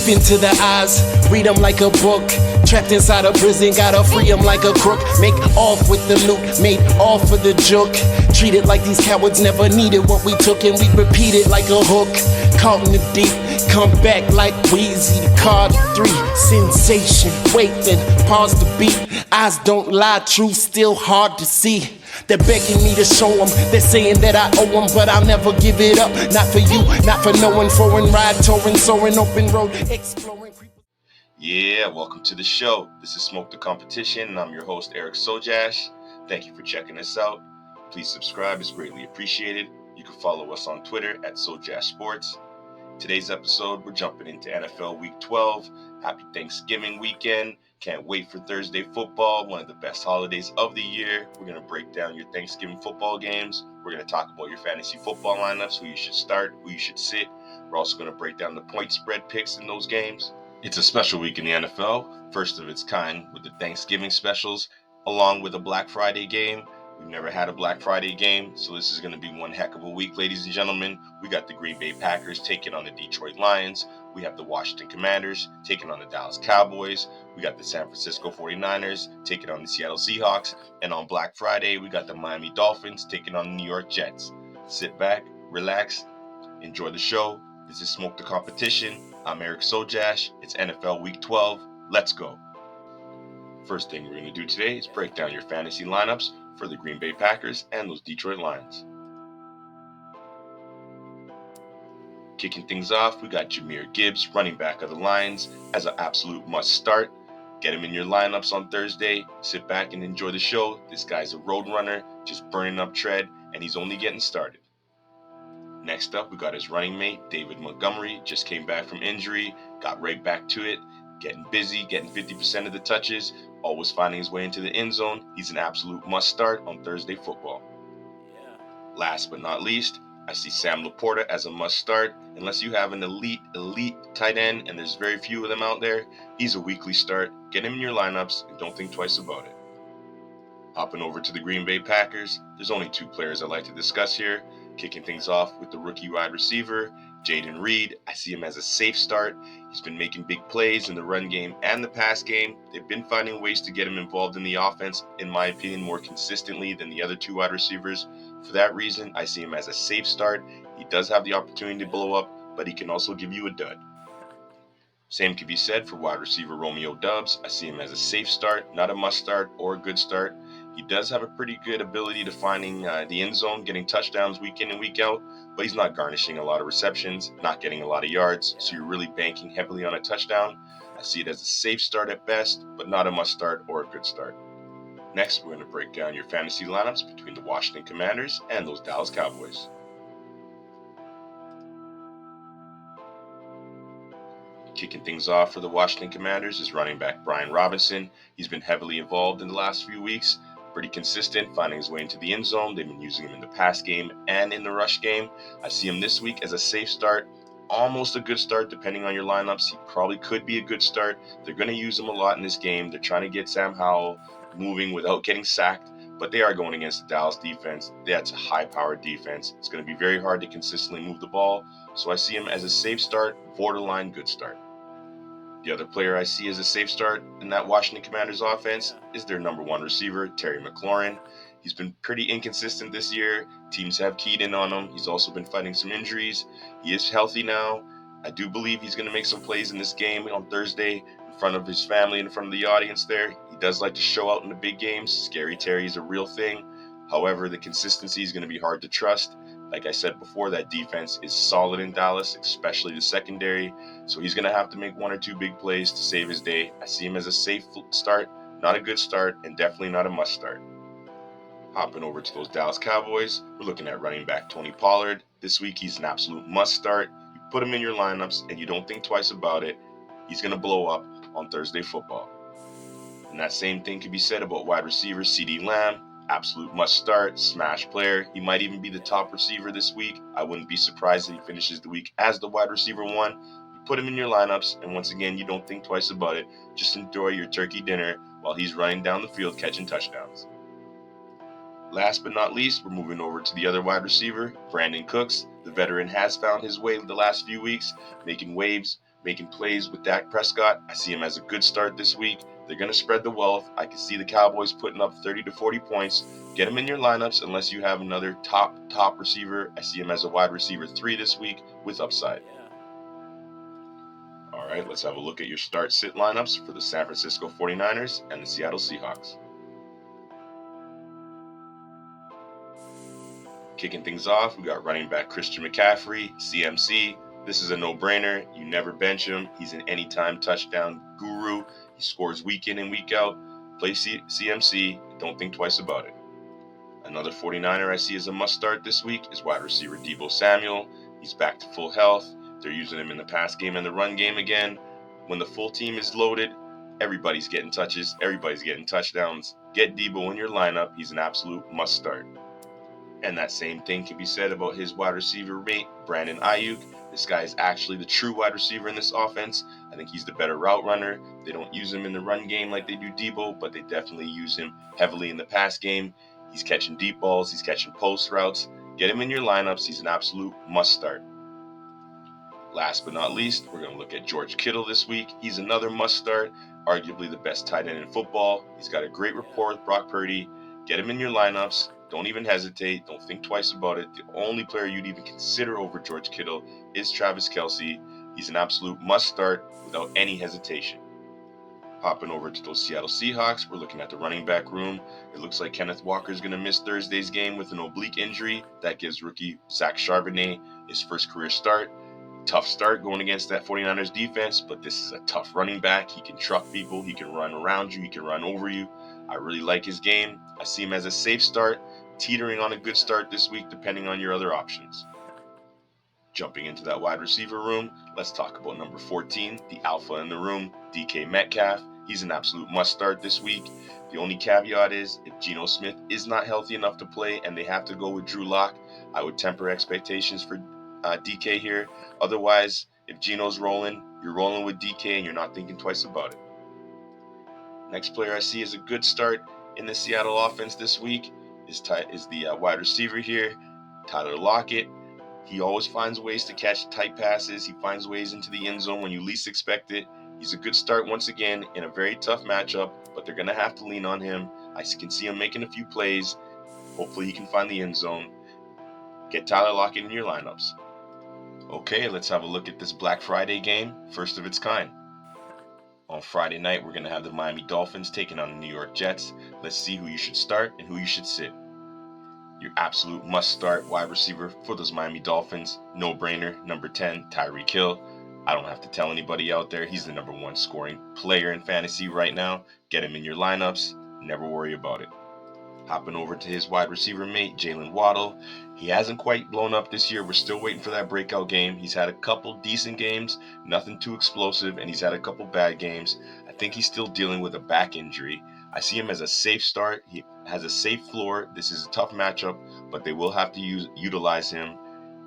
Deep into the eyes, read them like a book. Trapped inside a prison, gotta free them like a crook. Make off with the loot, made off for the joke. Treated like these cowards never needed what we took, and we repeat it like a hook. Caught in the deep, come back like Wheezy. Card 3, sensation. Wait, then pause the beat. Eyes don't lie, truth still hard to see. They're begging me to show them, they're saying that I owe them, but I'll never give it up. Not for you, not for no one. Foreign ride, touring, soaring, open road, exploring. Yeah, welcome to the show. This is Smoke the Competition, and I'm your host, Eric Sojash. Thank you for checking us out. Please subscribe, it's greatly appreciated. You can follow us on Twitter at Sojash Sports. Today's episode, we're jumping into NFL Week 12. Happy Thanksgiving weekend. Can't wait for Thursday football, one of the best holidays of the year. We're going to break down your Thanksgiving football games. We're going to talk about your fantasy football lineups, who you should start, who you should sit. We're also going to break down the point spread picks in those games. It's a special week in the NFL, first of its kind with the Thanksgiving specials, along with a Black Friday game. We've never had a Black Friday game, so this is going to be one heck of a week, ladies and gentlemen. We got the Green Bay Packers taking on the Detroit Lions. We have the Washington Commanders taking on the Dallas Cowboys. We got the San Francisco 49ers taking on the Seattle Seahawks. And on Black Friday, we got the Miami Dolphins taking on the New York Jets. Sit back, relax, enjoy the show. This is Smoke the Competition. I'm Eric Sojash. It's NFL Week 12. Let's go. First thing we're going to do today is break down your fantasy lineups for the Green Bay Packers and those Detroit Lions. Kicking things off, we got Jahmyr Gibbs, running back of the Lions, as an absolute must start. Get him in your lineups on Thursday. Sit back and enjoy the show. This guy's a road runner, just burning up tread, and he's only getting started. Next up, we got his running mate, David Montgomery. Just came back from injury, got right back to it, getting busy, getting 50% of the touches, always finding his way into the end zone. He's an absolute must start on Thursday football. Last but not least, I see Sam Laporta as a must start. Unless you have an elite tight end, and there's very few of them out there, he's a weekly start. Get him in your lineups and don't think twice about it. Hopping over to the Green Bay Packers, there's only two players I'd like to discuss here. Kicking things off with the rookie wide receiver, Jaden Reed. I see him as a safe start. He's been making big plays in the run game and the pass game. They've been finding ways to get him involved in the offense, in my opinion, more consistently than the other two wide receivers. For that reason, I see him as a safe start. He does have the opportunity to blow up, but he can also give you a dud. Same can be said for wide receiver Romeo Doubs. I see him as a safe start, not a must start or a good start. He does have a pretty good ability to finding the end zone, getting touchdowns week in and week out, but he's not garnishing a lot of receptions, not getting a lot of yards, so you're really banking heavily on a touchdown. I see it as a safe start at best, but not a must start or a good start. Next, we're going to break down your fantasy lineups between the Washington Commanders and those Dallas Cowboys. Kicking things off for the Washington Commanders is running back Brian Robinson. He's been heavily involved in the last few weeks, pretty consistent, finding his way into the end zone. They've been using him in the pass game and in the rush game. I see him this week as a safe start, almost a good start depending on your lineups. He probably could be a good start. They're going to use him a lot in this game. They're trying to get Sam Howell moving without getting sacked, but they are going against the Dallas defense. That's a high-powered defense. It's going to be very hard to consistently move the ball, so I see him as a safe start, borderline good start. The other player I see as a safe start in that Washington Commanders offense is their number one receiver, Terry McLaurin. He's been pretty inconsistent this year. Teams have keyed in on him. He's also been fighting some injuries. He is healthy now. I do believe he's going to make some plays in this game on Thursday in front of his family, in front of the audience there. He does like to show out in the big games. Scary Terry is a real thing. However, the consistency is going to be hard to trust. Like I said before, that defense is solid in Dallas, especially the secondary. So he's going to have to make one or two big plays to save his day. I see him as a safe start, not a good start, and definitely not a must start. Hopping over to those Dallas Cowboys, we're looking at running back Tony Pollard. This week, he's an absolute must start. You put him in your lineups, and you don't think twice about it. He's going to blow up on Thursday football. And that same thing can be said about wide receiver CeeDee Lamb. Absolute must start, smash player. He might even be the top receiver this week. I wouldn't be surprised if he finishes the week as the wide receiver one. You put him in your lineups, and once again, you don't think twice about it. Just enjoy your turkey dinner while he's running down the field catching touchdowns. Last but not least, we're moving over to the other wide receiver, Brandon Cooks. The veteran has found his way the last few weeks, making waves, making plays with Dak Prescott. I see him as a good start this week. They're going to spread the wealth. I can see the Cowboys putting up 30 to 40 points. Get him in your lineups unless you have another top receiver. I see him as a wide receiver 3 this week with upside. All right, let's have a look at your start-sit lineups for the San Francisco 49ers and the Seattle Seahawks. Kicking things off, we got running back Christian McCaffrey, CMC. This is a no-brainer. You never bench him. He's an anytime touchdown guru. He scores week in and week out. Play CMC. Don't think twice about it. Another 49er I see as a must-start this week is wide receiver Deebo Samuel. He's back to full health. They're using him in the pass game and the run game again. When the full team is loaded, everybody's getting touches. Everybody's getting touchdowns. Get Deebo in your lineup. He's an absolute must-start. And that same thing can be said about his wide receiver mate, Brandon Ayuk. This guy is actually the true wide receiver in this offense. I think he's the better route runner. They don't use him in the run game like they do Deebo, but they definitely use him heavily in the pass game. He's catching deep balls. He's catching post routes. Get him in your lineups. He's an absolute must-start. Last but not least, we're going to look at George Kittle this week. He's another must-start, arguably the best tight end in football. He's got a great rapport with Brock Purdy. Get him in your lineups. Don't even hesitate. Don't think twice about it. The only player you'd even consider over George Kittle is Travis Kelce. He's an absolute must-start without any hesitation. Hopping over to those Seattle Seahawks, we're looking at the running back room. It looks like Kenneth Walker is going to miss Thursday's game with an oblique injury. That gives rookie Zach Charbonnet his first career start. Tough start going against that 49ers defense, but this is a tough running back. He can truck people. He can run around you. He can run over you. I really like his game. I see him as a safe start, teetering on a good start this week depending on your other options. Jumping into that wide receiver room, let's talk about number 14, the alpha in the room, DK Metcalf. He's an absolute must-start this week. The only caveat is if Geno Smith is not healthy enough to play and they have to go with Drew Lock, I would temper expectations for DK here. Otherwise, if Geno's rolling, you're rolling with DK and you're not thinking twice about it. Next player I see is a good start in the Seattle offense this week is the wide receiver here, Tyler Lockett. He always finds ways to catch tight passes. He finds ways into the end zone when you least expect it. He's a good start once again in a very tough matchup, but they're going to have to lean on him. I can see him making a few plays. Hopefully he can find the end zone. Get Tyler Lockett in your lineups. Okay, let's have a look at this Black Friday game, first of its kind. On Friday night, we're going to have the Miami Dolphins taking on the New York Jets. Let's see who you should start and who you should sit. Your absolute must-start wide receiver for those Miami Dolphins, no-brainer, number 10, Tyreek Hill. I don't have to tell anybody out there, he's the number 1 scoring player in fantasy right now. Get him in your lineups, never worry about it. Hopping over to his wide receiver mate, Jalen Waddle. He hasn't quite blown up this year. We're still waiting for that breakout game. He's had a couple decent games, nothing too explosive, and he's had a couple bad games. I think he's still dealing with a back injury. I see him as a safe start. He has a safe floor. This is a tough matchup, but they will have to utilize him.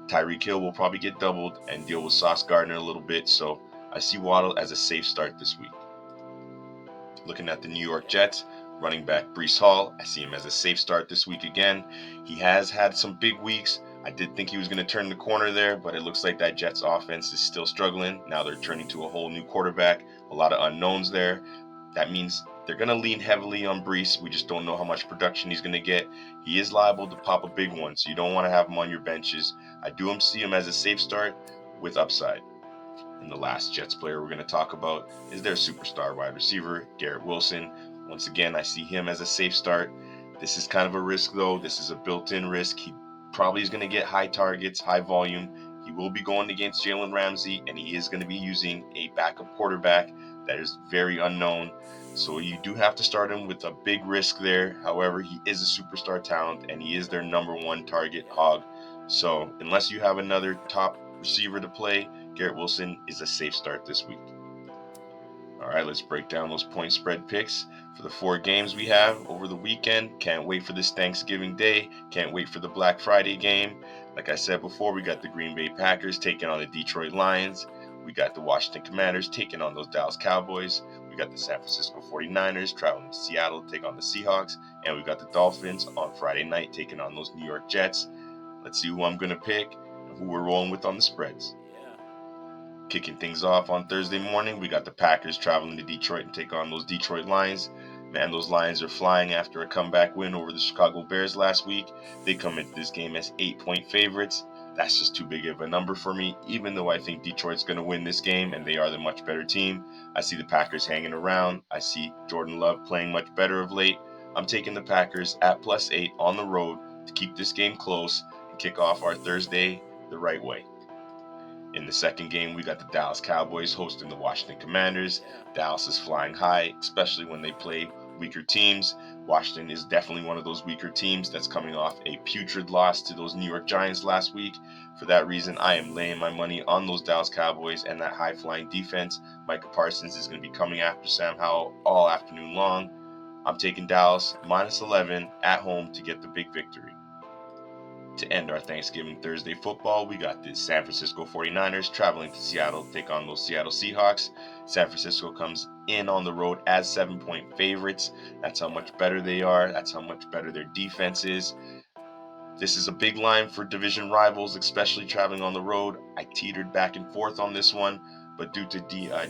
Tyreek Hill will probably get doubled and deal with Sauce Gardner a little bit, so I see Waddle as a safe start this week. Looking at the New York Jets, running back Breece Hall, I see him as a safe start this week again. He has had some big weeks. I did think he was going to turn the corner there, but it looks like that Jets offense is still struggling. Now they're turning to a whole new quarterback, a lot of unknowns there. That means they're going to lean heavily on Breece. We just don't know how much production he's going to get. He is liable to pop a big one, so you don't want to have him on your benches. I do see him as a safe start with upside. And the last Jets player we're going to talk about is their superstar wide receiver, Garrett Wilson. Once again, I see him as a safe start. This is kind of a risk, though. This is a built-in risk. He probably is going to get high targets, high volume. He will be going against Jalen Ramsey, and he is going to be using a backup quarterback that is very unknown. So you do have to start him with a big risk there. However, he is a superstar talent, and he is their number 1 target hog. So unless you have another top receiver to play, Garrett Wilson is a safe start this week. All right, let's break down those point spread picks for the 4 games we have over the weekend. Can't wait for this Thanksgiving Day. Can't wait for the Black Friday game. Like I said before, we got the Green Bay Packers taking on the Detroit Lions. We got the Washington Commanders taking on those Dallas Cowboys. We got the San Francisco 49ers traveling to Seattle to take on the Seahawks. And we got the Dolphins on Friday night taking on those New York Jets. Let's see who I'm going to pick and who we're rolling with on the spreads. Kicking things off on Thursday morning, we got the Packers traveling to Detroit and take on those Detroit Lions. Man, those Lions are flying after a comeback win over the Chicago Bears last week. They come into this game as 8-point favorites. That's just too big of a number for me, even though I think Detroit's going to win this game and they are the much better team. I see the Packers hanging around. I see Jordan Love playing much better of late. I'm taking the Packers at +8 on the road to keep this game close and kick off our Thursday the right way. In the second game, we got the Dallas Cowboys hosting the Washington Commanders. Dallas is flying high, especially when they play weaker teams. Washington is definitely one of those weaker teams that's coming off a putrid loss to those New York Giants last week. For that reason, I am laying my money on those Dallas Cowboys and that high-flying defense. Micah Parsons is going to be coming after Sam Howell all afternoon long. I'm taking Dallas -11 at home to get the big victory. To end our Thanksgiving Thursday football, we got the San Francisco 49ers traveling to Seattle to take on those Seattle Seahawks. San Francisco comes in on the road as 7-point favorites. That's how much better they are. That's how much better their defense is. This is a big line for division rivals, especially traveling on the road. I teetered back and forth on this one, but due to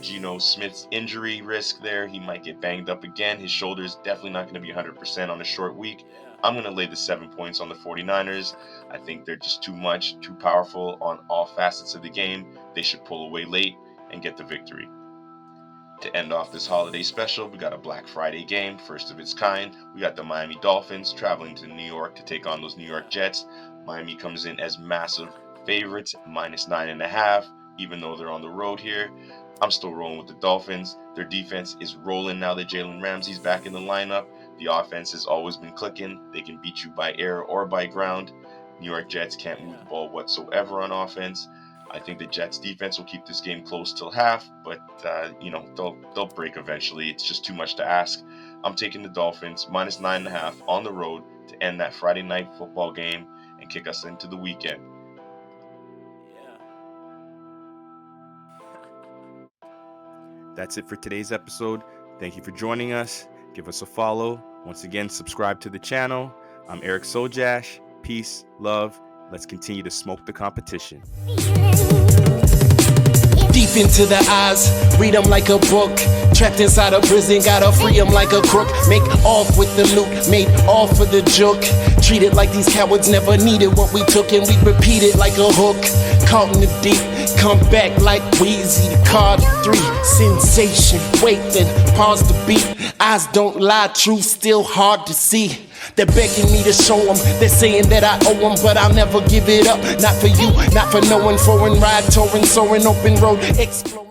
Geno Smith's injury risk there, he might get banged up again. His shoulder is definitely not going to be 100% on a short week. I'm going to lay the 7 points on the 49ers. I think they're just too much, too powerful on all facets of the game. They should pull away late and get the victory. To end off this holiday special, we got a Black Friday game, first of its kind. We got the Miami Dolphins traveling to New York to take on those New York Jets. Miami comes in as massive favorites, -9.5, even though they're on the road here. I'm still rolling with the Dolphins. Their defense is rolling now that Jalen Ramsey's back in the lineup. The offense has always been clicking. They can beat you by air or by ground. New York Jets can't move the ball whatsoever on offense. I think the Jets defense will keep this game close till half, but they'll break eventually. It's just too much to ask. I'm taking the Dolphins -9.5 on the road to end that Friday night football game and kick us into the weekend. That's it for today's episode. Thank you for joining us. Give us a follow. Once again, subscribe to the channel. I'm Eric Sojash. Peace, love. Let's continue to smoke the competition. Deep into the eyes, read them like a book. Trapped inside a prison, gotta free them like a crook. Make off with the loot, made off for the joke. Treated like these cowards never needed what we took, and we repeat it like a hook. Caught in the deep, come back like Wheezy. Card 3, sensation. Wait, then pause the beat. Eyes don't lie, truth still hard to see. They're begging me to show them, they're saying that I owe them, but I'll never give it up. Not for you, not for no one. Foreign ride, touring, soaring, open road, explode.